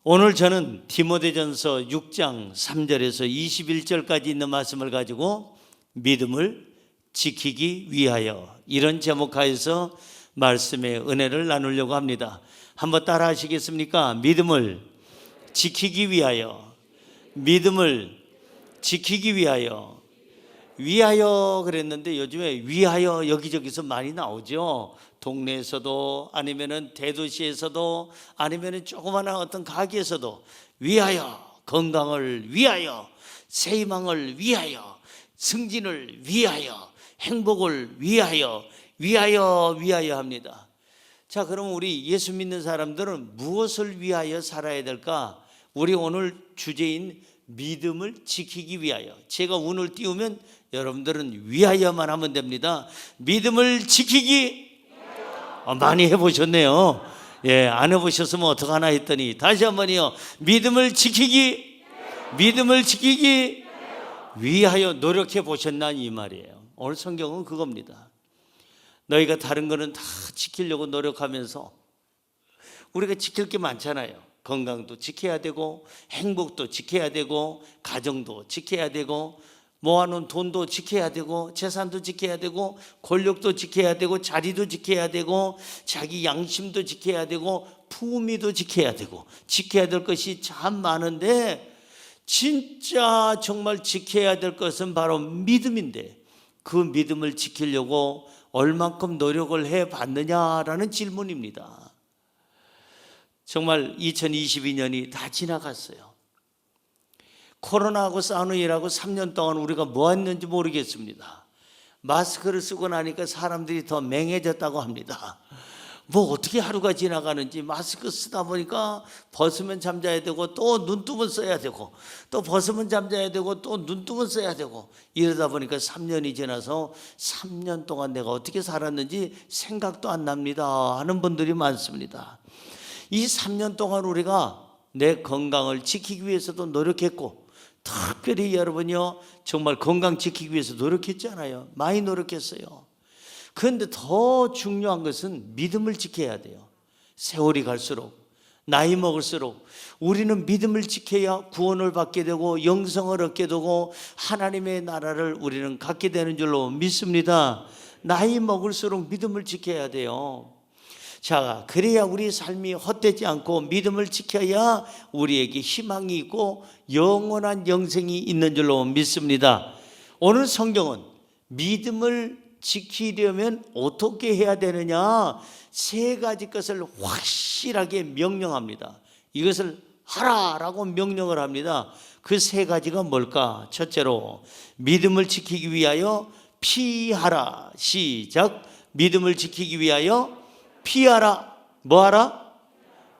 오늘 저는 디모데전서 6장 3절에서 21절까지 있는 말씀을 가지고 믿음을 지키기 위하여, 이런 제목하에서 말씀의 은혜를 나누려고 합니다. 한번 따라 하시겠습니까? 믿음을 지키기 위하여, 믿음을 지키기 위하여. 위하여 그랬는데 요즘에 위하여 여기저기서 많이 나오죠. 동네에서도, 아니면은 대도시에서도, 아니면은 조그마한 어떤 가게에서도 위하여, 건강을 위하여, 새 희망을 위하여, 승진을 위하여, 행복을 위하여, 위하여 합니다. 자, 그럼 우리 예수 믿는 사람들은 무엇을 위하여 살아야 될까? 우리 오늘 주제인 믿음을 지키기 위하여. 제가 운을 띄우면 여러분들은 위하여만 하면 됩니다. 믿음을 지키기. 많이 해보셨네요. 예, 안 해보셨으면 어떡하나 했더니 다시 한번요. 믿음을 지키기, 믿음을 지키기 위하여 노력해 보셨나, 이 말이에요. 오늘 성경은 그겁니다. 너희가 다른 거는 다 지키려고 노력하면서, 우리가 지킬 게 많잖아요. 건강도 지켜야 되고, 행복도 지켜야 되고, 가정도 지켜야 되고, 모아놓은 돈도 지켜야 되고, 재산도 지켜야 되고, 권력도 지켜야 되고, 자리도 지켜야 되고, 자기 양심도 지켜야 되고, 품위도 지켜야 되고, 지켜야 될 것이 참 많은데, 진짜 정말 지켜야 될 것은 바로 믿음인데, 그 믿음을 지키려고 얼만큼 노력을 해봤느냐라는 질문입니다. 정말 2022년이 다 지나갔어요. 코로나하고 싸우는 일하고 3년 동안 우리가 뭐 했는지 모르겠습니다. 마스크를 쓰고 나니까 사람들이 더 맹해졌다고 합니다. 뭐 어떻게 하루가 지나가는지, 마스크 쓰다 보니까 벗으면 잠자야 되고, 또 눈뜨면 써야 되고, 또 벗으면 잠자야 되고, 또 눈뜨면 써야 되고, 이러다 보니까 3년이 지나서 3년 동안 내가 어떻게 살았는지 생각도 안 납니다 하는 분들이 많습니다. 이 3년 동안 우리가 내 건강을 지키기 위해서도 노력했고, 특별히 여러분요, 정말 건강 지키기 위해서 노력했잖아요. 많이 노력했어요. 그런데 더 중요한 것은 믿음을 지켜야 돼요. 세월이 갈수록, 나이 먹을수록 우리는 믿음을 지켜야 구원을 받게 되고, 영생을 얻게 되고, 하나님의 나라를 우리는 갖게 되는 줄로 믿습니다. 나이 먹을수록 믿음을 지켜야 돼요. 자, 그래야 우리 삶이 헛되지 않고, 믿음을 지켜야 우리에게 희망이 있고 영원한 영생이 있는 줄로 믿습니다. 오늘 성경은 믿음을 지키려면 어떻게 해야 되느냐, 세 가지 것을 확실하게 명령합니다. 이것을 하라라고 명령을 합니다. 그 세 가지가 뭘까? 첫째로, 믿음을 지키기 위하여 피하라. 시작. 믿음을 지키기 위하여 피하라. 뭐하라?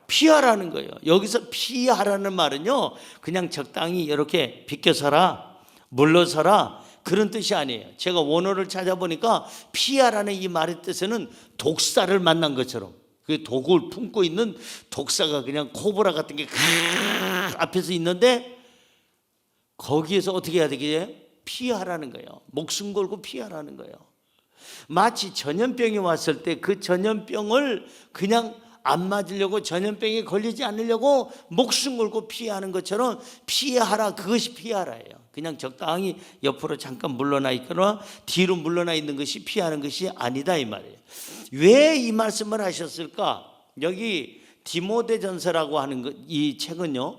피하라는 거예요. 여기서 피하라는 말은요, 그냥 적당히 이렇게 비껴서라, 물러서라, 그런 뜻이 아니에요. 제가 원어를 찾아보니까 피하라는 이 말의 뜻에는 독사를 만난 것처럼, 그 독을 품고 있는 독사가 그냥 코브라 같은 게 앞에서 있는데, 거기에서 어떻게 해야 되겠어요? 피하라는 거예요. 목숨 걸고 피하라는 거예요. 마치 전염병이 왔을 때 그 전염병을 그냥 안 맞으려고, 전염병에 걸리지 않으려고 목숨 걸고 피하는 것처럼 피하라, 그것이 피하라예요. 그냥 적당히 옆으로 잠깐 물러나 있거나 뒤로 물러나 있는 것이 피하는 것이 아니다, 이 말이에요. 왜 이 말씀을 하셨을까? 여기 디모데전서라고 하는 이 책은요,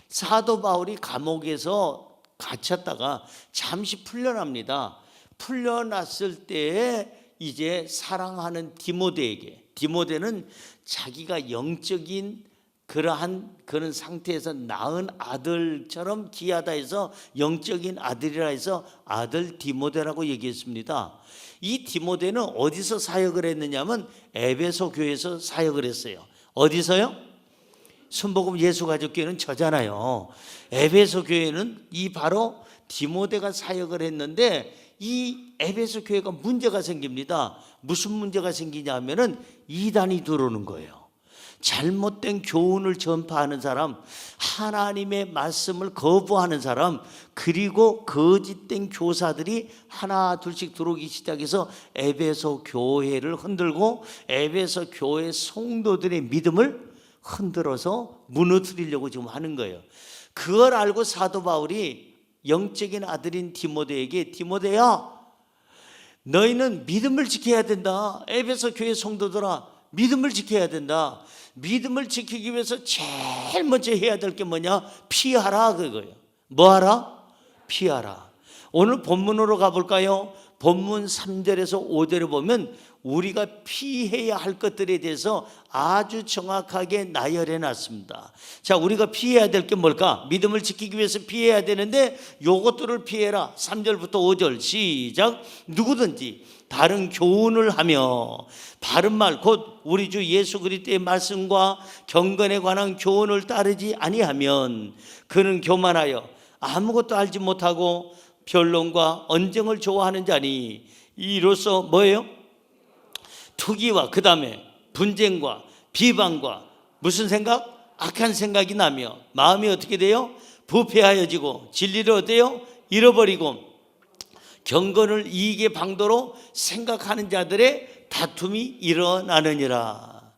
사도 바울이 감옥에서 갇혔다가 잠시 풀려납니다. 풀려났을 때에 이제 사랑하는 디모데에게, 디모데는 자기가 영적인 그런 상태에서 낳은 아들처럼 귀하다 해서 영적인 아들이라 해서 아들 디모데라고 얘기했습니다. 이 디모데는 어디서 사역을 했느냐면 에베소 교회에서 사역을 했어요. 어디서요? 순복음 예수가족교회는 저잖아요. 에베소 교회는 이 바로 디모데가 사역을 했는데, 이 에베소 교회가 문제가 생깁니다. 무슨 문제가 생기냐 하면은 이단이 들어오는 거예요. 잘못된 교훈을 전파하는 사람, 하나님의 말씀을 거부하는 사람, 그리고 거짓된 교사들이 하나 둘씩 들어오기 시작해서 에베소 교회를 흔들고 에베소 교회 성도들의 믿음을 흔들어서 무너뜨리려고 지금 하는 거예요. 그걸 알고 사도 바울이 영적인 아들인 디모데에게, 디모데야, 너희는 믿음을 지켜야 된다. 에베소 교회 성도들아, 믿음을 지켜야 된다. 믿음을 지키기 위해서 제일 먼저 해야 될 게 뭐냐? 피하라, 그거예요. 뭐 하라? 피하라. 오늘 본문으로 가볼까요? 본문 3절에서 5절에 보면 우리가 피해야 할 것들에 대해서 아주 정확하게 나열해 놨습니다. 자, 우리가 피해야 될 게 뭘까? 믿음을 지키기 위해서 피해야 되는데 요것들을 피해라. 3절부터 5절 시작. 누구든지 다른 교훈을 하며 바른 말, 곧 우리 주 예수 그리스도의 말씀과 경건에 관한 교훈을 따르지 아니하면 그는 교만하여 아무것도 알지 못하고 변론과 언쟁을 좋아하는 자니 이로써 뭐예요? 투기와 그 다음에 분쟁과 비방과 무슨 생각? 악한 생각이 나며 마음이 어떻게 돼요? 부패하여지고 진리를 어때요? 잃어버리고 경건을 이익의 방도로 생각하는 자들의 다툼이 일어나느니라.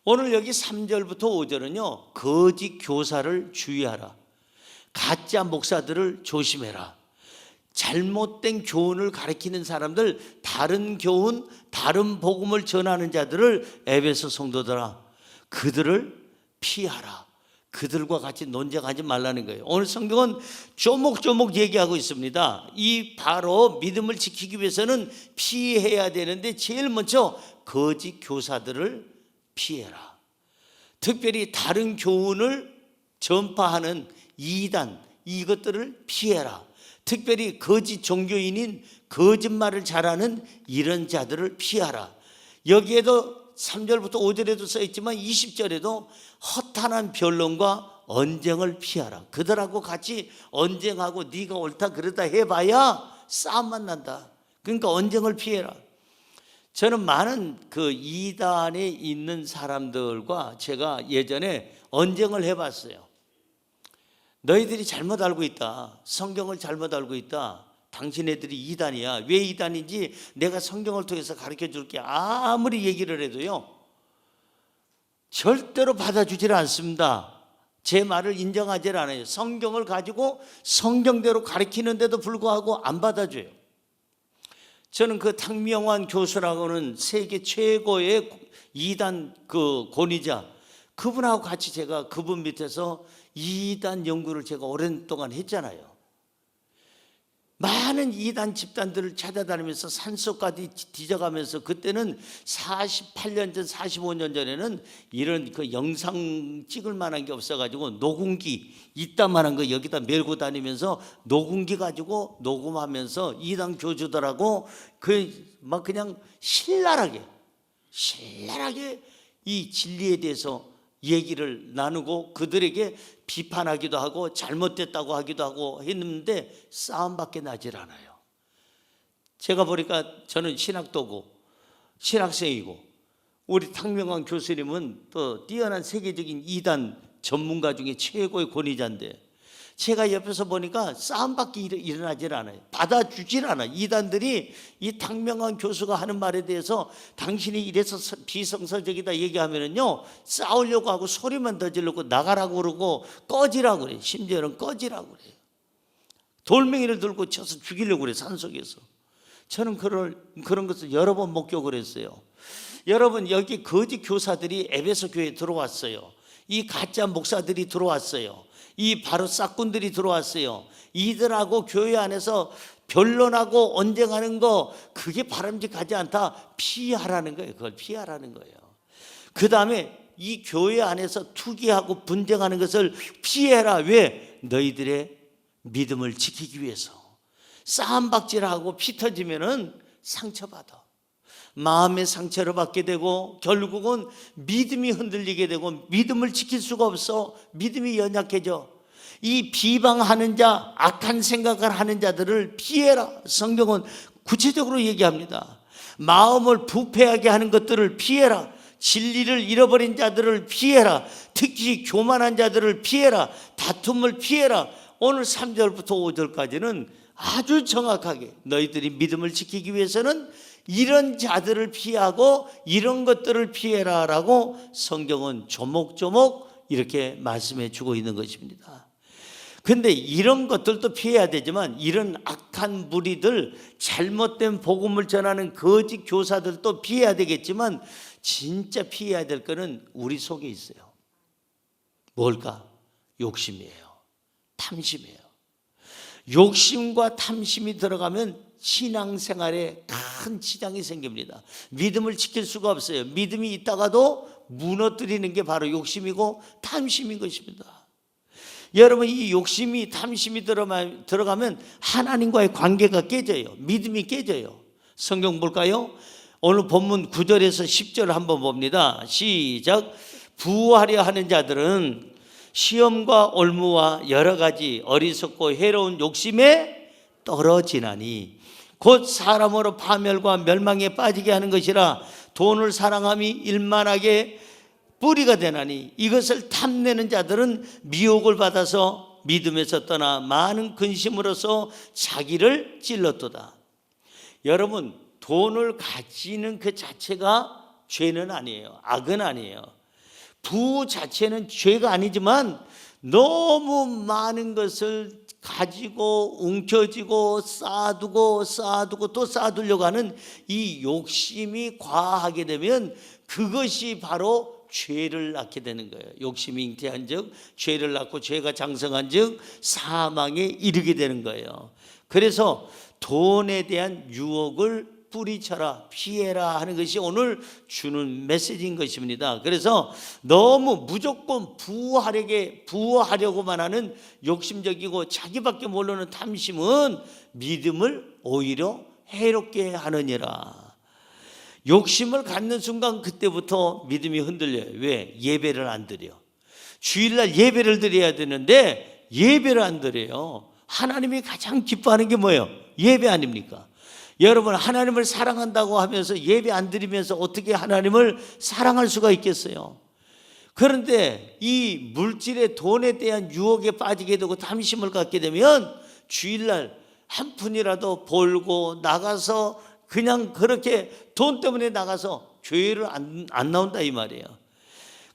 오늘 여기 3절부터 5절은요, 거짓 교사를 주의하라, 가짜 목사들을 조심해라. 잘못된 교훈을 가르치는 사람들, 다른 교훈, 다른 복음을 전하는 자들을 에베소 성도들아, 그들을 피하라. 그들과 같이 논쟁하지 말라는 거예요. 오늘 성경은 조목조목 얘기하고 있습니다. 이 바로 믿음을 지키기 위해서는 피해야 되는데 제일 먼저 거짓 교사들을 피해라. 특별히 다른 교훈을 전파하는 이단, 이것들을 피해라. 특별히 거짓 종교인인 거짓말을 잘하는 이런 자들을 피하라. 여기에도 3절부터 5절에도 써있지만 20절에도 허탄한 변론과 언쟁을 피하라. 그들하고 같이 언쟁하고 네가 옳다 그러다 해봐야 싸움만 난다. 그러니까 언쟁을 피해라. 저는 많은 그 이단에 있는 사람들과 제가 예전에 언쟁을 해봤어요. 너희들이 잘못 알고 있다. 성경을 잘못 알고 있다. 당신네들이 이단이야. 왜 이단인지 내가 성경을 통해서 가르쳐 줄게. 아무리 얘기를 해도요, 절대로 받아주질 않습니다. 제 말을 인정하지 않아요. 성경을 가지고 성경대로 가르치는데도 불구하고 안 받아줘요. 저는 그 탕명환 교수라고는 세계 최고의 이단 그 권위자, 그분하고 같이 제가 그분 밑에서 이단 연구를 제가 오랜 동안 했잖아요. 많은 이단 집단들을 찾아다니면서 산속까지 뒤져가면서, 그때는 48년 전, 45년 전에는 이런 그 영상 찍을 만한 게 없어가지고 녹음기 이따만한 거 여기다 메고 다니면서 녹음기 가지고 녹음하면서 이단 교주들하고 막 그냥 신랄하게 이 진리에 대해서 얘기를 나누고 그들에게 비판하기도 하고 잘못됐다고 하기도 하고 했는데 싸움밖에 나질 않아요. 제가 보니까 저는 신학도고 신학생이고 우리 탕명환 교수님은 또 뛰어난 세계적인 이단 전문가 중에 최고의 권위자인데, 제가 옆에서 보니까 싸움밖에 일어나질 않아요. 받아주질 않아요. 이단들이 이 탕명환 교수가 하는 말에 대해서 당신이 이래서 비성서적이다 얘기하면은요, 싸우려고 하고 소리만 더 지르고 나가라고 그러고 꺼지라고 그래요. 심지어는 꺼지라고 그래요. 돌멩이를 들고 쳐서 죽이려고 그래요, 산속에서. 저는 그런 것을 여러 번 목격을 했어요. 여러분, 여기 거짓 교사들이 에베소 교회에 들어왔어요. 이 가짜 목사들이 들어왔어요. 이 바로 싹군들이 들어왔어요. 이들하고 교회 안에서 변론하고 언쟁하는 거, 그게 바람직하지 않다. 피하라는 거예요. 그걸 피하라는 거예요. 그 다음에 이 교회 안에서 투기하고 분쟁하는 것을 피해라. 왜? 너희들의 믿음을 지키기 위해서. 싸움박질하고 피 터지면은 상처받아. 마음의 상처를 받게 되고 결국은 믿음이 흔들리게 되고 믿음을 지킬 수가 없어. 믿음이 연약해져. 이 비방하는 자, 악한 생각을 하는 자들을 피해라. 성경은 구체적으로 얘기합니다. 마음을 부패하게 하는 것들을 피해라. 진리를 잃어버린 자들을 피해라. 특히 교만한 자들을 피해라. 다툼을 피해라. 오늘 3절부터 5절까지는 아주 정확하게 너희들이 믿음을 지키기 위해서는 이런 자들을 피하고 이런 것들을 피해라라고 성경은 조목조목 이렇게 말씀해 주고 있는 것입니다. 근데 이런 것들도 피해야 되지만 이런 악한 무리들, 잘못된 복음을 전하는 거짓 교사들도 피해야 되겠지만 진짜 피해야 될 거는 우리 속에 있어요. 뭘까? 욕심이에요. 탐심이에요. 욕심과 탐심이 들어가면 신앙생활에 큰 지장이 생깁니다. 믿음을 지킬 수가 없어요. 믿음이 있다가도 무너뜨리는 게 바로 욕심이고 탐심인 것입니다. 여러분, 이 욕심이 탐심이 들어가면 하나님과의 관계가 깨져요. 믿음이 깨져요. 성경 볼까요? 오늘 본문 9절에서 10절 한번 봅니다. 시작. 부하려 하는 자들은 시험과 올무와 여러 가지 어리석고 해로운 욕심에 떨어지나니 곧 사람으로 파멸과 멸망에 빠지게 하는 것이라. 돈을 사랑함이 일만하게 뿌리가 되나니 이것을 탐내는 자들은 미혹을 받아서 믿음에서 떠나 많은 근심으로써 자기를 찔렀도다. 여러분, 돈을 가지는 그 자체가 죄는 아니에요. 악은 아니에요. 부 자체는 죄가 아니지만 너무 많은 것을 가지고 움켜쥐고 쌓아두고 또 쌓아두려고 하는 이 욕심이 과하게 되면 그것이 바로 죄를 낳게 되는 거예요. 욕심이 잉태한 즉 죄를 낳고 죄가 장성한 즉 사망에 이르게 되는 거예요. 그래서 돈에 대한 유혹을 뿌리쳐라, 피해라 하는 것이 오늘 주는 메시지인 것입니다. 그래서 너무 무조건 부하려고만 하는 욕심적이고 자기밖에 모르는 탐심은 믿음을 오히려 해롭게 하느니라. 욕심을 갖는 순간 그때부터 믿음이 흔들려요. 왜? 예배를 안 드려. 주일날 예배를 드려야 되는데 예배를 안 드려요. 하나님이 가장 기뻐하는 게 뭐예요? 예배 아닙니까? 여러분, 하나님을 사랑한다고 하면서 예배 안 드리면서 어떻게 하나님을 사랑할 수가 있겠어요? 그런데 이 물질의 돈에 대한 유혹에 빠지게 되고 탐심을 갖게 되면 주일날 한 푼이라도 벌고 나가서 그냥 그렇게 돈 때문에 나가서 교회를 안 나온다 이 말이에요.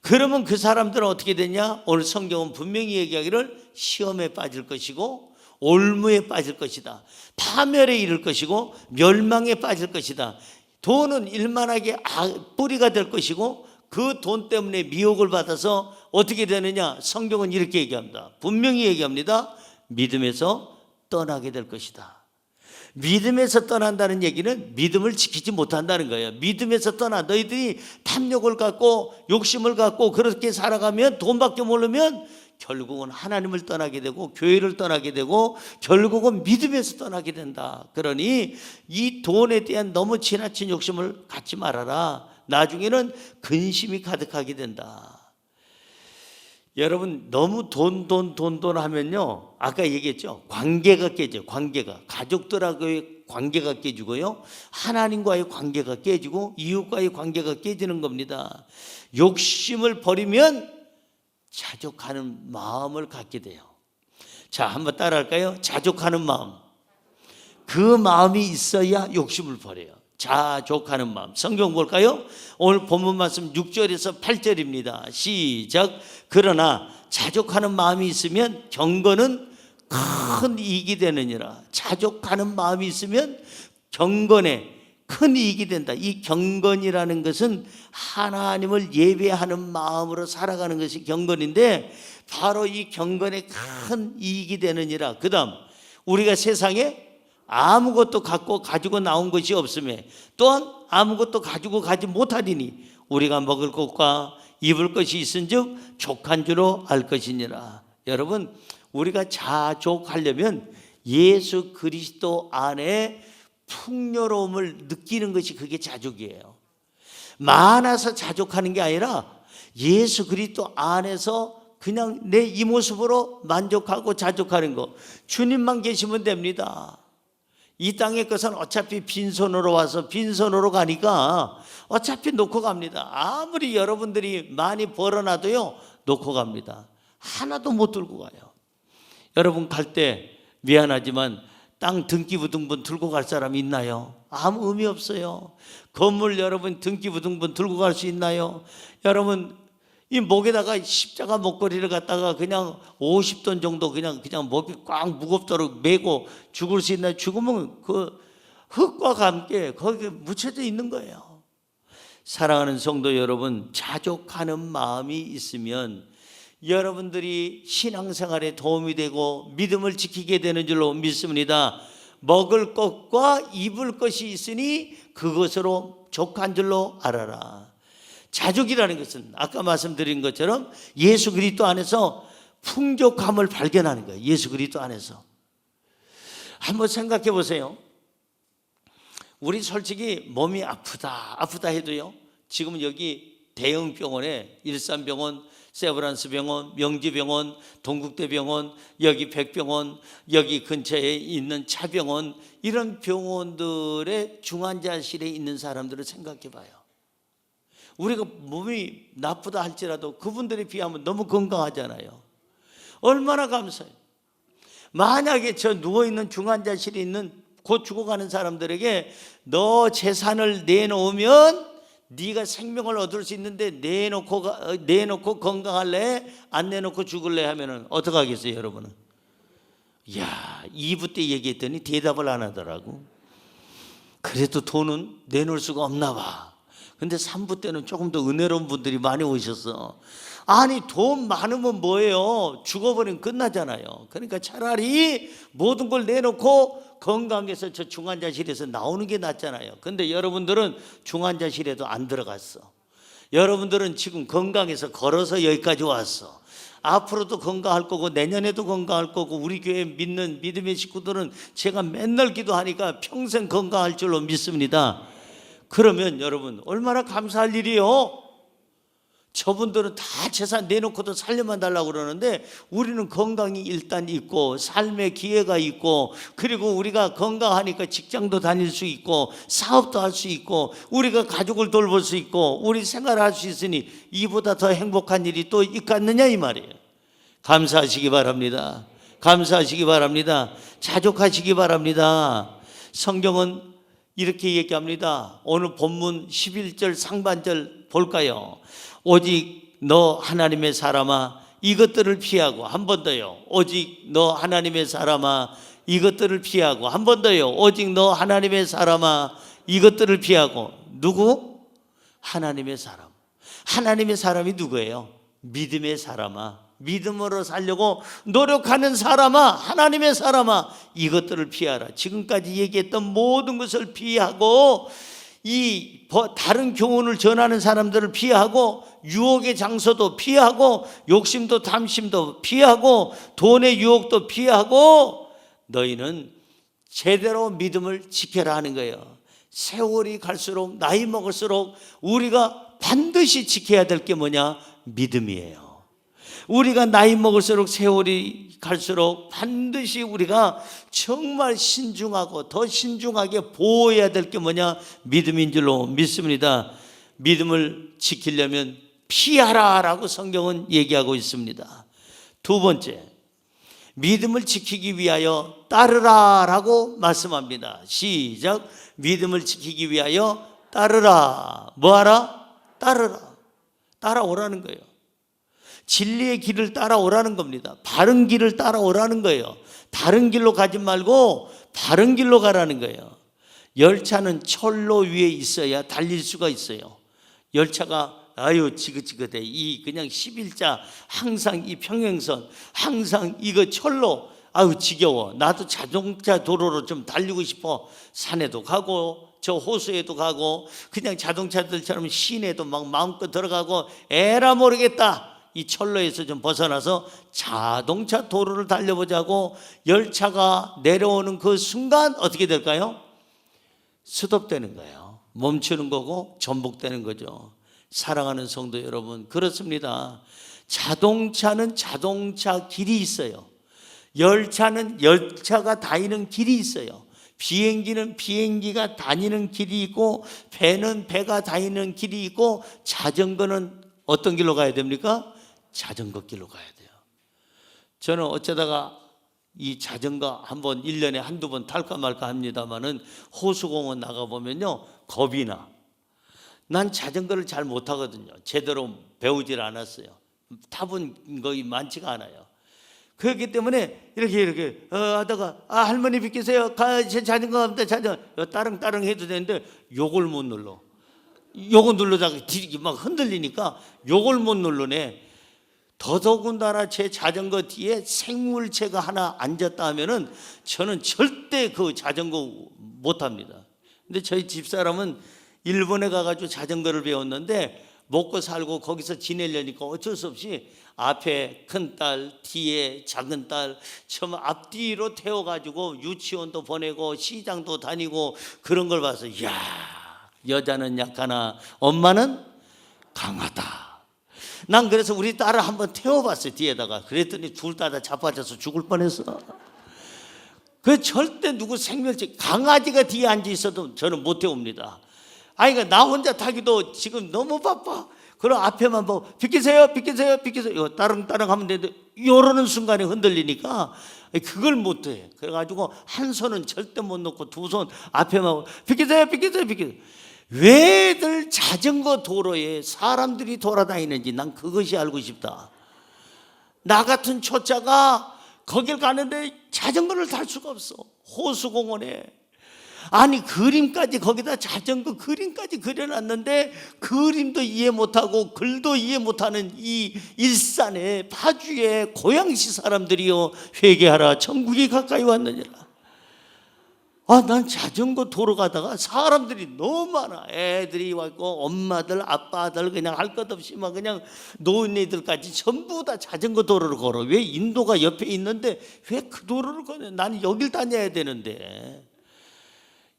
그러면 그 사람들은 어떻게 되냐? 오늘 성경은 분명히 얘기하기를 시험에 빠질 것이고 올무에 빠질 것이다. 파멸에 이를 것이고 멸망에 빠질 것이다. 돈은 일만하게 뿌리가 될 것이고 그 돈 때문에 미혹을 받아서 어떻게 되느냐? 성경은 이렇게 얘기합니다. 분명히 얘기합니다. 믿음에서 떠나게 될 것이다. 믿음에서 떠난다는 얘기는 믿음을 지키지 못한다는 거예요. 믿음에서 떠나. 너희들이 탐욕을 갖고 욕심을 갖고 그렇게 살아가면 돈밖에 모르면 결국은 하나님을 떠나게 되고 교회를 떠나게 되고 결국은 믿음에서 떠나게 된다. 그러니 이 돈에 대한 너무 지나친 욕심을 갖지 말아라. 나중에는 근심이 가득하게 된다. 여러분, 너무 돈 하면요, 아까 얘기했죠, 관계가 깨져. 관계가 가족들하고의 관계가 깨지고요, 하나님과의 관계가 깨지고 이웃과의 관계가 깨지는 겁니다. 욕심을 버리면 자족하는 마음을 갖게 돼요. 자, 한번 따라할까요? 자족하는 마음. 그 마음이 있어야 욕심을 버려요. 자족하는 마음. 성경 볼까요? 오늘 본문 말씀 6절에서 8절입니다. 시작. 그러나 자족하는 마음이 있으면 경건은 큰 이익이 되느니라. 자족하는 마음이 있으면 경건에 큰 이익이 된다. 이 경건이라는 것은 하나님을 예배하는 마음으로 살아가는 것이 경건인데 바로 이 경건에 큰 이익이 되느니라. 그 다음, 우리가 세상에 아무것도 가지고 나온 것이 없음에 또한 아무것도 가지고 가지 못하리니 우리가 먹을 것과 입을 것이 있은즉 족한 줄로 알 것이니라. 여러분, 우리가 자족하려면 예수 그리스도 안에 풍요로움을 느끼는 것이 그게 자족이에요. 많아서 자족하는 게 아니라 예수 그리스도 안에서 그냥 내 이 모습으로 만족하고 자족하는 거. 주님만 계시면 됩니다. 이 땅의 것은 어차피 빈손으로 와서 빈손으로 가니까 어차피 놓고 갑니다. 아무리 여러분들이 많이 벌어놔도요, 놓고 갑니다. 하나도 못 들고 가요. 여러분, 갈 때 미안하지만 땅 등기부등본 들고 갈 사람 있나요? 아무 의미 없어요. 건물 여러분 등기부등본 들고 갈 수 있나요? 여러분 이 목에다가 십자가 목걸이를 갖다가 그냥 50돈 정도 그냥 목에 꽉 무겁도록 메고 죽을 수 있나요? 죽으면 그 흙과 함께 거기에 묻혀져 있는 거예요. 사랑하는 성도 여러분, 자족하는 마음이 있으면 여러분들이 신앙생활에 도움이 되고 믿음을 지키게 되는 줄로 믿습니다. 먹을 것과 입을 것이 있으니 그것으로 족한 줄로 알아라. 자족이라는 것은 아까 말씀드린 것처럼 예수 그리스도 안에서 풍족함을 발견하는 거예요. 예수 그리스도 안에서. 한번 생각해 보세요. 우리 솔직히 몸이 아프다 해도요, 지금 여기 대형 병원에 일산병원, 세브란스 병원, 명지병원, 동국대병원, 여기 백병원, 여기 근처에 있는 차병원, 이런 병원들의 중환자실에 있는 사람들을 생각해 봐요. 우리가 몸이 나쁘다 할지라도 그분들에 비하면 너무 건강하잖아요. 얼마나 감사해요. 만약에 저 누워있는 중환자실에 있는 곧 죽어가는 사람들에게 너 재산을 내놓으면 네가 생명을 얻을 수 있는데 내놓고 건강할래? 안 내놓고 죽을래? 하면은 어떻게 하겠어요, 여러분은? 이야, 2부 때 얘기했더니 대답을 안 하더라고. 그래도 돈은 내놓을 수가 없나 봐. 근데 3부 때는 조금 더 은혜로운 분들이 많이 오셨어. 아니 돈 많으면 뭐예요? 죽어버리면 끝나잖아요. 그러니까 차라리 모든 걸 내놓고 건강해서 저 중환자실에서 나오는 게 낫잖아요. 근데 여러분들은 중환자실에도 안 들어갔어. 여러분들은 지금 건강해서 걸어서 여기까지 왔어. 앞으로도 건강할 거고 내년에도 건강할 거고 우리 교회 믿는 믿음의 식구들은 제가 맨날 기도하니까 평생 건강할 줄로 믿습니다. 그러면 여러분 얼마나 감사할 일이요. 저분들은 다 재산 내놓고도 살려만 달라고 그러는데 우리는 건강이 일단 있고 삶의 기회가 있고 그리고 우리가 건강하니까 직장도 다닐 수 있고 사업도 할 수 있고 우리가 가족을 돌볼 수 있고 우리 생활을 할 수 있으니 이보다 더 행복한 일이 또 있겠느냐 이 말이에요. 감사하시기 바랍니다. 감사하시기 바랍니다. 자족하시기 바랍니다. 성경은 이렇게 얘기합니다. 오늘 본문 11절 상반절 볼까요? 오직 너 하나님의 사람아 이것들을 피하고 한 번 더요. 오직 너 하나님의 사람아 이것들을 피하고 한 번 더요. 오직 너 하나님의 사람아 이것들을 피하고. 누구? 하나님의 사람. 하나님의 사람이 누구예요? 믿음의 사람아. 믿음으로 살려고 노력하는 사람아, 하나님의 사람아 이것들을 피하라. 지금까지 얘기했던 모든 것을 피하고 이 다른 교훈을 전하는 사람들을 피하고 유혹의 장소도 피하고 욕심도 탐심도 피하고 돈의 유혹도 피하고 너희는 제대로 믿음을 지켜라 하는 거예요. 세월이 갈수록 나이 먹을수록 우리가 반드시 지켜야 될 게 뭐냐? 믿음이에요. 우리가 나이 먹을수록 세월이 갈수록 반드시 우리가 정말 신중하고 더 신중하게 보호해야 될 게 뭐냐? 믿음인 줄로 믿습니다. 믿음을 지키려면 피하라라고 성경은 얘기하고 있습니다. 두 번째, 믿음을 지키기 위하여 따르라라고 말씀합니다. 시작. 믿음을 지키기 위하여 따르라. 뭐하라? 따르라. 따라오라는 거예요. 진리의 길을 따라오라는 겁니다. 바른 길을 따라오라는 거예요. 다른 길로 가지 말고 바른 길로 가라는 거예요. 열차는 철로 위에 있어야 달릴 수가 있어요. 열차가 지긋지긋해. 이 그냥 11자 항상 이 평행선 항상 이거 철로 지겨워. 나도 자동차 도로로 좀 달리고 싶어. 산에도 가고 저 호수에도 가고 그냥 자동차들처럼 시내도 막 마음껏 들어가고 에라 모르겠다. 이 철로에서 좀 벗어나서 자동차 도로를 달려보자고 열차가 내려오는 그 순간 어떻게 될까요? 스톱되는 거예요. 멈추는 거고 전복되는 거죠. 사랑하는 성도 여러분, 그렇습니다. 자동차는 자동차 길이 있어요. 열차는 열차가 다니는 길이 있어요. 비행기는 비행기가 다니는 길이 있고 배는 배가 다니는 길이 있고 자전거는 어떤 길로 가야 됩니까? 자전거 길로 가야 돼요. 저는 어쩌다가 이 자전거 한번 1년에 한두 번 탈까 말까 합니다마는 호수공원 나가보면요 겁이 나. 난 자전거를 잘 못하거든요. 제대로 배우질 않았어요. 타본 거이 많지가 않아요. 그렇기 때문에 이렇게 하다가 할머니 비키세요. 제 자전거 갑니다. 자전거 따릉따릉 해도 되는데 요걸 못 눌러. 요거 누르다가 막 흔들리니까 요걸 못 누르네. 더더군다나 제 자전거 뒤에 생물체가 하나 앉았다 하면은 저는 절대 그 자전거 못 합니다. 근데 저희 집사람은 일본에 가가지고 자전거를 배웠는데 먹고 살고 거기서 지내려니까 어쩔 수 없이 앞에 큰 딸, 뒤에 작은 딸, 처음 앞뒤로 태워가지고 유치원도 보내고 시장도 다니고 그런 걸 봐서 이야, 여자는 약하나 엄마는 강하다. 난 그래서 우리 딸을 한번 태워봤어요, 뒤에다가. 그랬더니 둘 다 자빠져서 죽을 뻔했어. 그 절대 누구 생명체, 강아지가 뒤에 앉아 있어도 저는 못 태웁니다. 아니, 그러니까 나 혼자 타기도 지금 너무 바빠. 그럼 앞에만 보고 비키세요, 비키세요, 비키세요. 따릉따릉 하면 되는데 이러는 순간에 흔들리니까 그걸 못해. 그래가지고 한 손은 절대 못 놓고 두 손 앞에만 보고 비키세요, 비키세요, 비키세요. 왜들 자전거 도로에 사람들이 돌아다니는지 난 그것이 알고 싶다. 나 같은 초짜가 거길 가는데 자전거를 탈 수가 없어. 호수공원에. 아니 그림까지 거기다 자전거 그림까지 그려놨는데 그림도 이해 못하고 글도 이해 못하는 이 일산의 파주의 고양시 사람들이여 회개하라 천국이 가까이 왔느니라. 난 자전거 도로 가다가 사람들이 너무 많아. 애들이 왔고 엄마들 아빠들 그냥 할 것 없이 막 그냥 노인네들까지 전부 다 자전거 도로를 걸어. 왜 인도가 옆에 있는데 왜 그 도로를 걸어? 나는 여길 다녀야 되는데.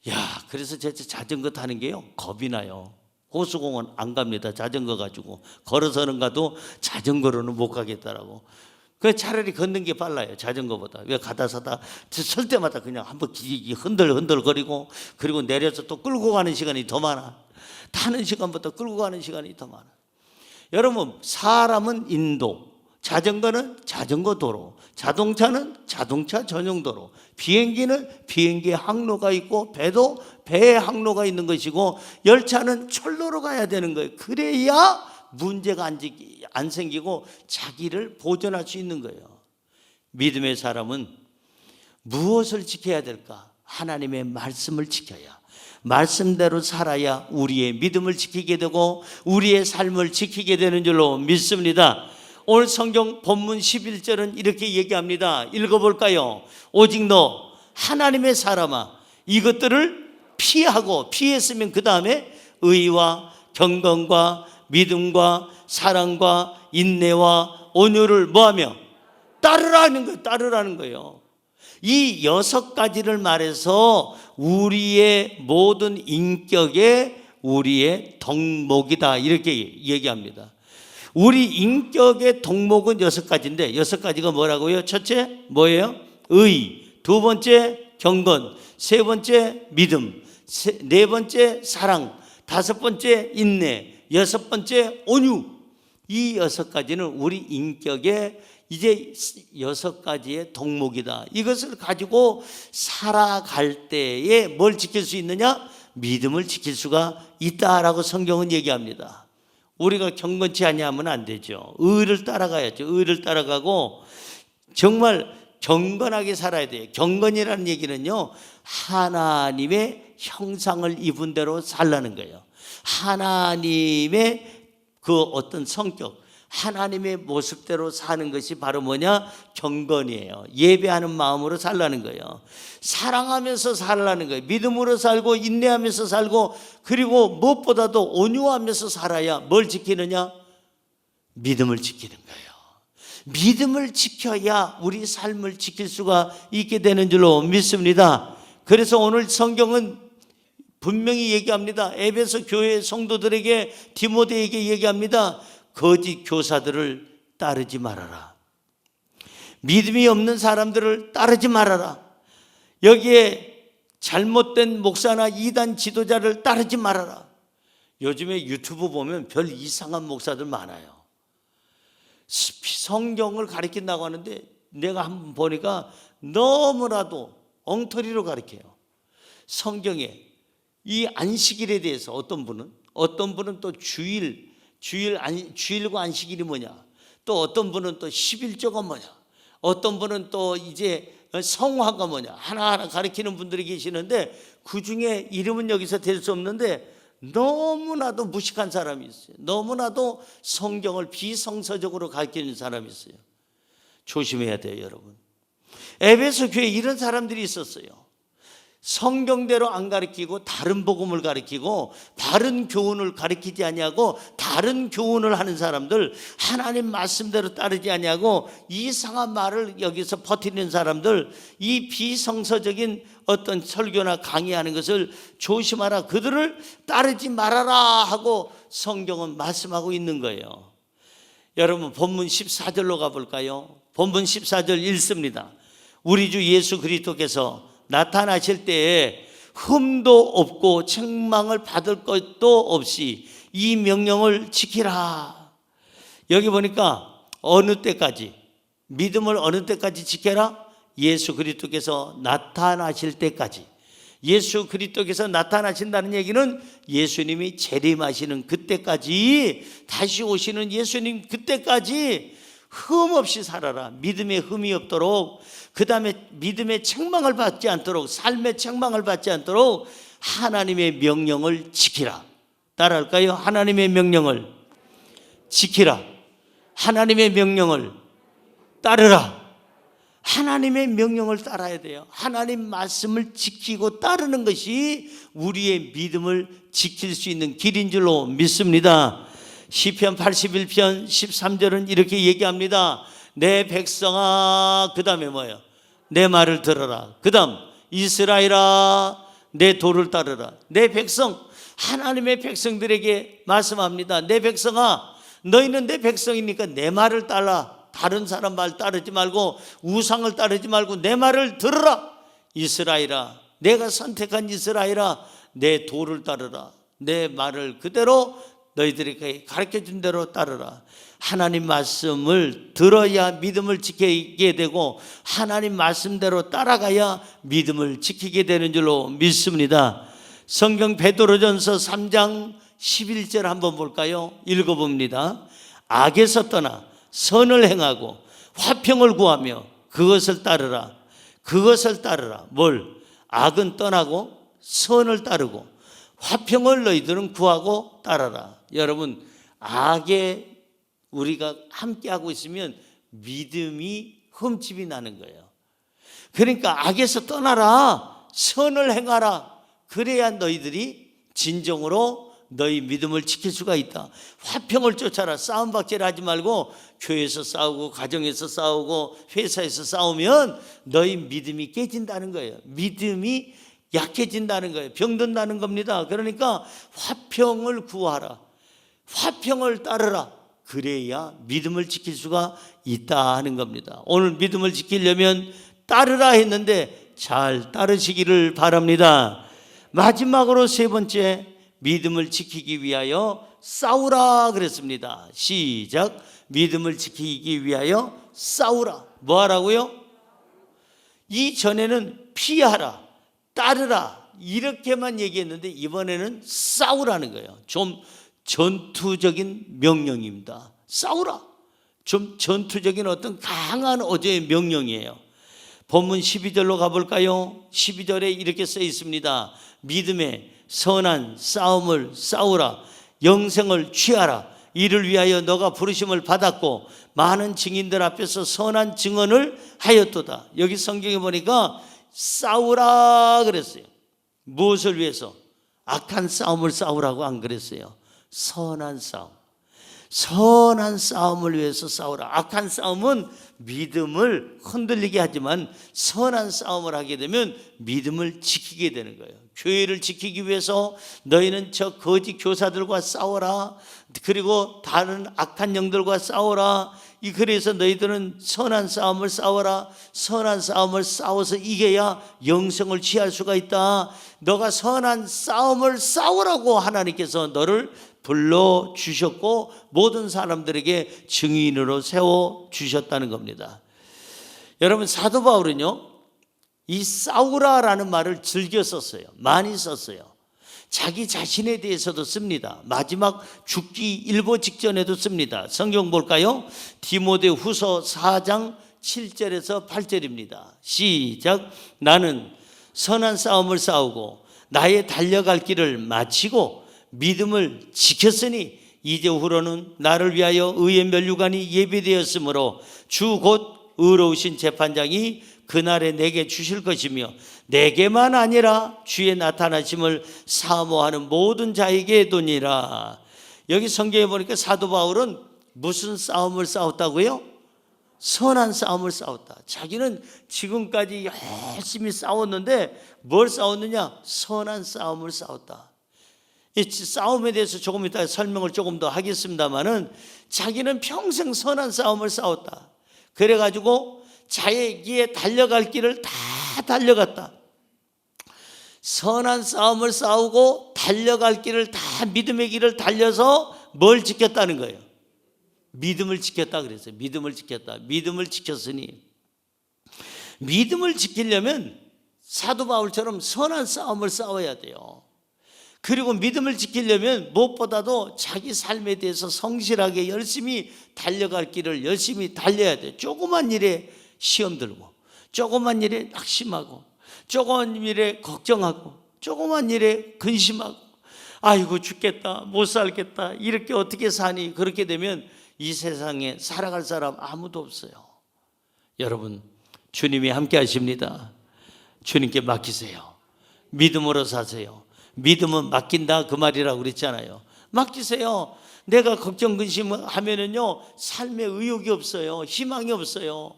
야, 그래서 제 자전거 타는 게요 겁이 나요. 호수공원 안 갑니다. 자전거 가지고 걸어서는 가도 자전거로는 못 가겠더라고. 그 차라리 걷는 게 빨라요, 자전거보다. 왜 가다 서다 설 때마다 그냥 한번 흔들거리고 그리고 내려서 또 끌고 가는 시간이 더 많아. 타는 시간보다 끌고 가는 시간이 더 많아. 여러분, 사람은 인도, 자전거는 자전거 도로, 자동차는 자동차 전용 도로, 비행기는 비행기 항로가 있고 배도 배의 항로가 있는 것이고 열차는 철로로 가야 되는 거예요. 그래야 문제가 안 생기고 자기를 보존할 수 있는 거예요. 믿음의 사람은 무엇을 지켜야 될까? 하나님의 말씀을 지켜야, 말씀대로 살아야 우리의 믿음을 지키게 되고 우리의 삶을 지키게 되는 줄로 믿습니다. 오늘 성경 본문 11절은 이렇게 얘기합니다. 읽어볼까요? 오직 너 하나님의 사람아 이것들을 피했으면 그 다음에 의와 경건과 믿음과 사랑과 인내와 온유를 뭐하며 따르라는 거예요. 이 6가지를 말해서 우리의 모든 인격의 우리의 덕목이다 이렇게 얘기합니다. 우리 인격의 덕목은 6가지인데 6가지가 뭐라고요? 첫째 뭐예요? 의, 두 번째 경건, 세 번째 믿음, 네 번째 사랑, 다섯 번째 인내, 여섯 번째 온유. 이 6가지는 우리 인격의 이제 6가지의 덕목이다. 이것을 가지고 살아갈 때에 뭘 지킬 수 있느냐? 믿음을 지킬 수가 있다라고 성경은 얘기합니다. 우리가 경건치 아니하면 안 되죠. 의를 따라가야죠. 의를 따라가고 정말 경건하게 살아야 돼요. 경건이라는 얘기는요, 하나님의 형상을 입은 대로 살라는 거예요. 하나님의 그 어떤 성격, 하나님의 모습대로 사는 것이 바로 뭐냐? 경건이에요. 예배하는 마음으로 살라는 거예요. 사랑하면서 살라는 거예요. 믿음으로 살고 인내하면서 살고 그리고 무엇보다도 온유하면서 살아야 뭘 지키느냐? 믿음을 지키는 거예요. 믿음을 지켜야 우리 삶을 지킬 수가 있게 되는 줄로 믿습니다. 그래서 오늘 성경은 분명히 얘기합니다. 에베소 교회 성도들에게 디모데에게 얘기합니다. 거짓 교사들을 따르지 말아라. 믿음이 없는 사람들을 따르지 말아라. 여기에 잘못된 목사나 이단 지도자를 따르지 말아라. 요즘에 유튜브 보면 별 이상한 목사들 많아요. 성경을 가르친다고 하는데 내가 한번 보니까 너무나도 엉터리로 가르쳐요. 성경에 이 안식일에 대해서 어떤 분은 또 주일과 안식일이 뭐냐, 또 어떤 분은 또 11조가 뭐냐, 어떤 분은 또 이제 성화가 뭐냐, 하나하나 가르치는 분들이 계시는데 그 중에 이름은 여기서 댈 수 없는데 너무나도 무식한 사람이 있어요. 너무나도 성경을 비성서적으로 가르치는 사람이 있어요. 조심해야 돼요, 여러분. 에베소 교회에 이런 사람들이 있었어요. 성경대로 안 가르치고 다른 복음을 가르치고 바른 교훈을 가르치지 아니하고 다른 교훈을 하는 사람들, 하나님 말씀대로 따르지 아니하고 이상한 말을 여기서 퍼뜨리는 사람들, 이 비성서적인 어떤 설교나 강의하는 것을 조심하라, 그들을 따르지 말아라 하고 성경은 말씀하고 있는 거예요. 여러분, 본문 14절로 가볼까요? 본문 14절 읽습니다. 우리 주 예수 그리스도께서 나타나실 때에 흠도 없고 책망을 받을 것도 없이 이 명령을 지키라. 여기 보니까 어느 때까지, 믿음을 어느 때까지 지켜라? 예수 그리스도께서 나타나실 때까지. 예수 그리스도께서 나타나신다는 얘기는 예수님이 재림하시는 그때까지, 다시 오시는 예수님 그때까지 흠 없이 살아라. 믿음에 흠이 없도록, 그 다음에 믿음의 책망을 받지 않도록, 삶의 책망을 받지 않도록 하나님의 명령을 지키라. 따라할까요? 하나님의 명령을 지키라. 하나님의 명령을 따르라. 하나님의 명령을 따라야 돼요. 하나님 말씀을 지키고 따르는 것이 우리의 믿음을 지킬 수 있는 길인 줄로 믿습니다. 시편 81편 13절은 이렇게 얘기합니다. 내 백성아, 그 다음에 뭐예요? 내 말을 들어라. 그 다음 이스라엘아, 내 도를 따르라. 내 백성, 하나님의 백성들에게 말씀합니다. 내 백성아, 너희는 내 백성이니까 내 말을 따라. 다른 사람 말 따르지 말고 우상을 따르지 말고 내 말을 들으라. 이스라엘아, 내가 선택한 이스라엘아, 내 도를 따르라. 내 말을 그대로 너희들에게 가르쳐준 대로 따르라. 하나님 말씀을 들어야 믿음을 지키게 되고 하나님 말씀대로 따라가야 믿음을 지키게 되는 줄로 믿습니다. 성경 베드로전서 3장 11절 한번 볼까요? 읽어봅니다. 악에서 떠나 선을 행하고 화평을 구하며 그것을 따르라. 그것을 따르라. 뭘? 악은 떠나고 선을 따르고 화평을 너희들은 구하고 따라라. 여러분, 악에 우리가 함께하고 있으면 믿음이 흠집이 나는 거예요. 그러니까 악에서 떠나라. 선을 행하라. 그래야 너희들이 진정으로 너희 믿음을 지킬 수가 있다. 화평을 쫓아라. 싸움박질 하지 말고 교회에서 싸우고 가정에서 싸우고 회사에서 싸우면 너희 믿음이 깨진다는 거예요. 믿음이 약해진다는 거예요. 병든다는 겁니다. 그러니까 화평을 구하라. 화평을 따르라. 그래야 믿음을 지킬 수가 있다 하는 겁니다. 오늘 믿음을 지키려면 따르라 했는데 잘 따르시기를 바랍니다. 마지막으로 세 번째, 믿음을 지키기 위하여 싸우라 그랬습니다. 시작. 믿음을 지키기 위하여 싸우라. 뭐 하라고요? 이전에는 피하라, 따르라 이렇게만 얘기했는데 이번에는 싸우라는 거예요. 좀 전투적인 명령입니다. 싸우라. 좀 전투적인 어떤 강한 어조의 명령이에요. 본문 12절로 가볼까요? 12절에 이렇게 써 있습니다. 믿음의 선한 싸움을 싸우라. 영생을 취하라. 이를 위하여 너가 부르심을 받았고 많은 증인들 앞에서 선한 증언을 하였도다. 여기 성경에 보니까 싸우라 그랬어요. 무엇을 위해서? 악한 싸움을 싸우라고 안 그랬어요. 선한 싸움. 선한 싸움을 위해서 싸우라. 악한 싸움은 믿음을 흔들리게 하지만 선한 싸움을 하게 되면 믿음을 지키게 되는 거예요. 교회를 지키기 위해서 너희는 저 거짓 교사들과 싸워라. 그리고 다른 악한 영들과 싸워라. 그래서 너희들은 선한 싸움을 싸워라. 선한 싸움을 싸워서 이겨야 영생을 취할 수가 있다. 너가 선한 싸움을 싸우라고 하나님께서 너를 불러주셨고 모든 사람들에게 증인으로 세워주셨다는 겁니다. 여러분, 사도 바울은요, 이 싸우라라는 말을 즐겨 썼어요. 많이 썼어요. 자기 자신에 대해서도 씁니다. 마지막 죽기 일보 직전에도 씁니다. 성경 볼까요? 디모데 후서 4장 7절에서 8절입니다. 시작. 나는 선한 싸움을 싸우고 나의 달려갈 길을 마치고 믿음을 지켰으니 이제후로는 나를 위하여 의의 면류관이 예비되었으므로 주 곧 의로우신 재판장이 그날에 내게 주실 것이며 내게만 아니라 주의 나타나심을 사모하는 모든 자에게 도니라. 여기 성경에 보니까 사도 바울은 무슨 싸움을 싸웠다고요? 선한 싸움을 싸웠다. 자기는 지금까지 열심히 싸웠는데 뭘 싸웠느냐? 선한 싸움을 싸웠다. 이 싸움에 대해서 조금 이따 설명을 조금 더 하겠습니다만은 자기는 평생 선한 싸움을 싸웠다. 그래가지고 자기의 달려갈 길을 다 달려갔다. 선한 싸움을 싸우고 달려갈 길을 다 믿음의 길을 달려서 뭘 지켰다는 거예요? 믿음을 지켰다 그랬어요. 믿음을 지켰다. 믿음을 지켰으니, 믿음을 지키려면 사도 바울처럼 선한 싸움을 싸워야 돼요. 그리고 믿음을 지키려면 무엇보다도 자기 삶에 대해서 성실하게 열심히 달려갈 길을 열심히 달려야 돼요. 조그만 일에 시험 들고, 조그만 일에 낙심하고, 조그만 일에 걱정하고, 조그만 일에 근심하고, 아이고 죽겠다, 못 살겠다, 이렇게 어떻게 사니? 그렇게 되면 이 세상에 살아갈 사람 아무도 없어요. 여러분, 주님이 함께 하십니다. 주님께 맡기세요. 믿음으로 사세요. 믿음은 맡긴다, 그 말이라고 그랬잖아요. 맡기세요. 내가 걱정 근심하면은요, 삶에 의욕이 없어요. 희망이 없어요.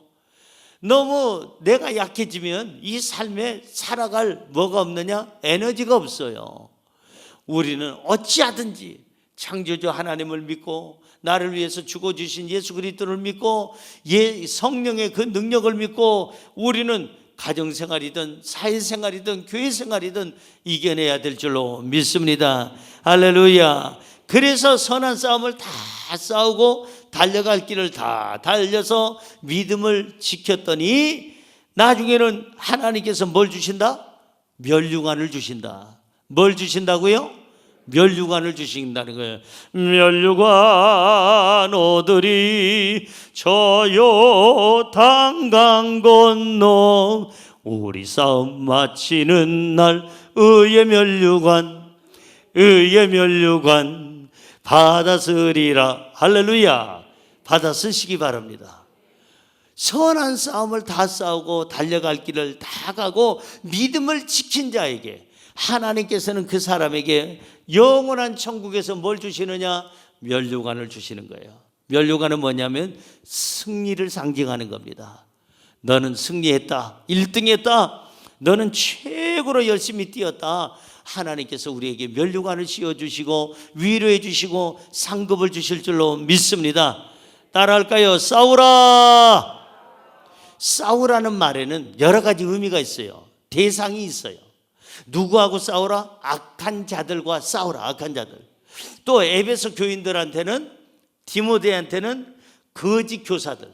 너무 내가 약해지면 이 삶에 살아갈 뭐가 없느냐? 에너지가 없어요. 우리는 어찌하든지 창조주 하나님을 믿고 나를 위해서 죽어주신 예수 그리스도를 믿고 성령의 그 능력을 믿고 우리는 가정생활이든 사회생활이든 교회생활이든 이겨내야 될 줄로 믿습니다. 할렐루야. 그래서 선한 싸움을 다 싸우고 달려갈 길을 다 달려서 믿음을 지켰더니 나중에는 하나님께서 뭘 주신다? 면류관을 주신다. 뭘 주신다고요? 면류관을 주신다는 거예요. 면류관 오들이 저요 단강 건너 우리 싸움 마치는 날 의의 면류관 받아쓰리라. 할렐루야. 받아쓰시기 바랍니다. 선한 싸움을 다 싸우고 달려갈 길을 다 가고 믿음을 지킨 자에게 하나님께서는 그 사람에게 영원한 천국에서 뭘 주시느냐? 면류관을 주시는 거예요. 면류관은 뭐냐면 승리를 상징하는 겁니다. 너는 승리했다, 1등했다, 너는 최고로 열심히 뛰었다. 하나님께서 우리에게 면류관을 씌워주시고 위로해 주시고 상급을 주실 줄로 믿습니다. 따라할까요? 싸우라. 싸우라는 말에는 여러 가지 의미가 있어요. 대상이 있어요. 누구하고 싸우라? 악한 자들과 싸우라. 악한 자들. 또 에베소 교인들한테는, 디모데한테는 거짓 교사들,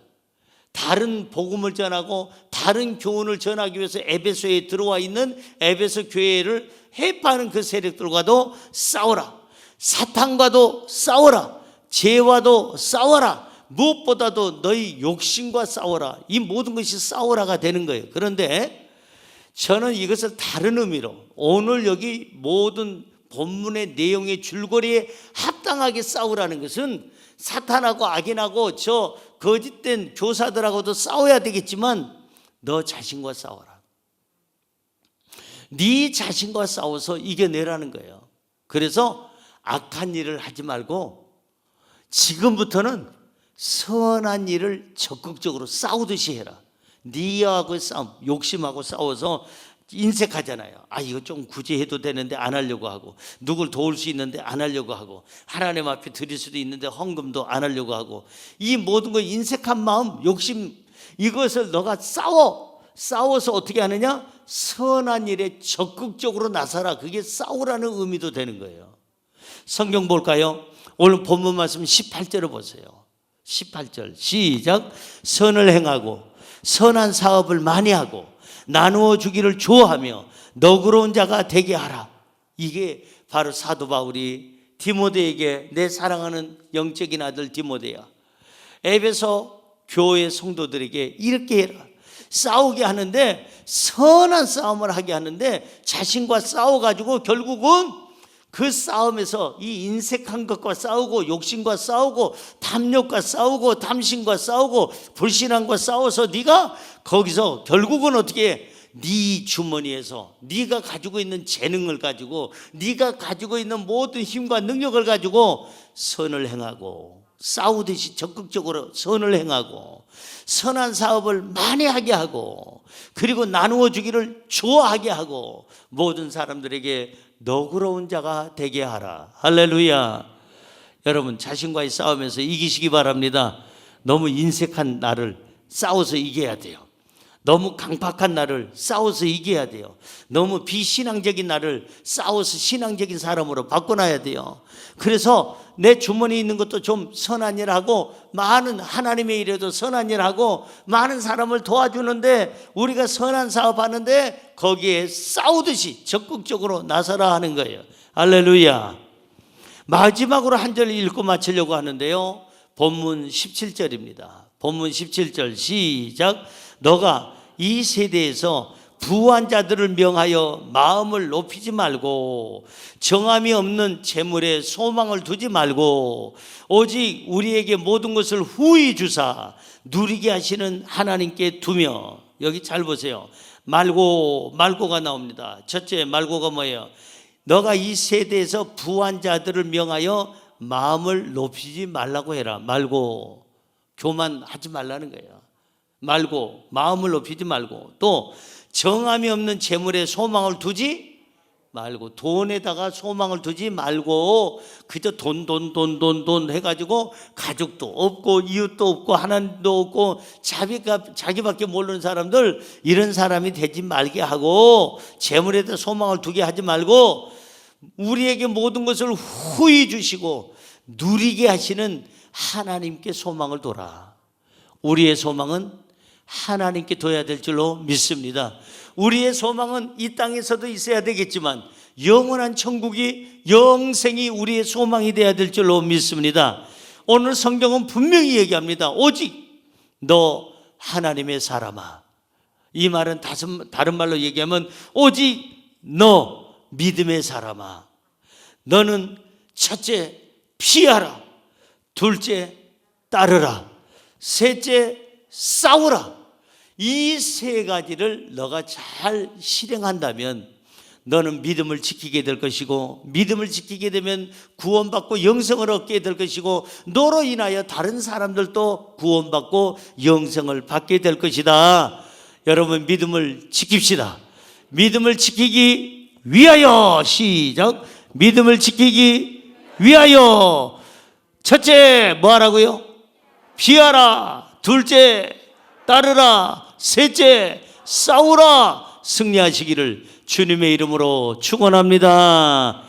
다른 복음을 전하고 다른 교훈을 전하기 위해서 에베소에 들어와 있는 에베소 교회를 해파하는 그 세력들과도 싸우라. 사탄과도 싸우라. 죄와도 싸워라. 무엇보다도 너희 욕심과 싸워라. 이 모든 것이 싸우라가 되는 거예요. 그런데 저는 이것을 다른 의미로 오늘 여기 모든 본문의 내용의 줄거리에 합당하게 싸우라는 것은 사탄하고 악인하고 저 거짓된 교사들하고도 싸워야 되겠지만 너 자신과 싸워라. 네 자신과 싸워서 이겨내라는 거예요. 그래서 악한 일을 하지 말고 지금부터는 선한 일을 적극적으로 싸우듯이 해라. 니하고 싸움, 욕심하고 싸워서 인색하잖아요. 아, 이거 좀 굳이 해도 되는데 안 하려고 하고, 누굴 도울 수 있는데 안 하려고 하고, 하나님 앞에 드릴 수도 있는데 헌금도 안 하려고 하고, 이 모든 거 인색한 마음, 욕심, 이것을 너가 싸워서 어떻게 하느냐? 선한 일에 적극적으로 나서라. 그게 싸우라는 의미도 되는 거예요. 성경 볼까요? 오늘 본문 말씀 18절을 보세요. 18절 시작. 선을 행하고 선한 사업을 많이 하고 나누어 주기를 좋아하며 너그러운 자가 되게 하라. 이게 바로 사도 바울이 디모데에게, 내 사랑하는 영적인 아들 디모데야, 에베소 교회 성도들에게 이렇게 해라. 싸우게 하는데, 선한 싸움을 하게 하는데 자신과 싸워가지고 결국은 그 싸움에서 이 인색한 것과 싸우고 욕심과 싸우고 탐욕과 싸우고 탐심과 싸우고 불신앙과 싸워서 네가 거기서 결국은 어떻게 해? 네 주머니에서 네가 가지고 있는 재능을 가지고 네가 가지고 있는 모든 힘과 능력을 가지고 선을 행하고 싸우듯이 적극적으로 선을 행하고 선한 사업을 많이 하게 하고 그리고 나누어 주기를 좋아하게 하고 모든 사람들에게 너그러운 자가 되게 하라. 할렐루야. 여러분, 자신과의 싸움에서 이기시기 바랍니다. 너무 인색한 나를 싸워서 이겨야 돼요. 너무 강팍한 나를 싸워서 이겨야 돼요. 너무 비신앙적인 나를 싸워서 신앙적인 사람으로 바꿔놔야 돼요. 그래서 내 주머니에 있는 것도 좀 선한 일 하고, 많은 하나님의 일에도 선한 일 하고, 많은 사람을 도와주는데, 우리가 선한 사업 하는데 거기에 싸우듯이 적극적으로 나서라 하는 거예요. 할렐루야. 마지막으로 한 절 읽고 마치려고 하는데요, 본문 17절입니다. 본문 17절 시작. 너가 이 세대에서 부한 자들을 명하여 마음을 높이지 말고 정함이 없는 재물에 소망을 두지 말고 오직 우리에게 모든 것을 후히 주사 누리게 하시는 하나님께 두며. 여기 잘 보세요. 말고가 나옵니다. 첫째 말고가 뭐예요? 너가 이 세대에서 부한 자들을 명하여 마음을 높이지 말라고 해라. 말고, 교만하지 말라는 거예요. 말고, 마음을 높이지 말고, 또 정함이 없는 재물에 소망을 두지 말고, 돈에다가 소망을 두지 말고 그저 돈 해가지고 가족도 없고 이웃도 없고 하나님도 없고 자기밖에 모르는 사람들, 이런 사람이 되지 말게 하고 재물에다 소망을 두게 하지 말고 우리에게 모든 것을 후히 주시고 누리게 하시는 하나님께 소망을 둬라. 우리의 소망은 하나님께 둬야 될 줄로 믿습니다. 우리의 소망은 이 땅에서도 있어야 되겠지만 영원한 천국이, 영생이 우리의 소망이 되어야 될 줄로 믿습니다. 오늘 성경은 분명히 얘기합니다. 오직 너 하나님의 사람아. 이 말은 다른 말로 얘기하면 오직 너 믿음의 사람아. 너는 첫째 피하라, 둘째 따르라, 셋째 싸우라. 이 세 가지를 너가 잘 실행한다면 너는 믿음을 지키게 될 것이고, 믿음을 지키게 되면 구원받고 영생을 얻게 될 것이고, 너로 인하여 다른 사람들도 구원받고 영생을 받게 될 것이다. 여러분, 믿음을 지킵시다. 믿음을 지키기 위하여. 시작. 믿음을 지키기 위하여. 첫째 뭐 하라고요? 피하라. 둘째 따르라. 셋째 싸우라. 승리하시기를 주님의 이름으로 축원합니다.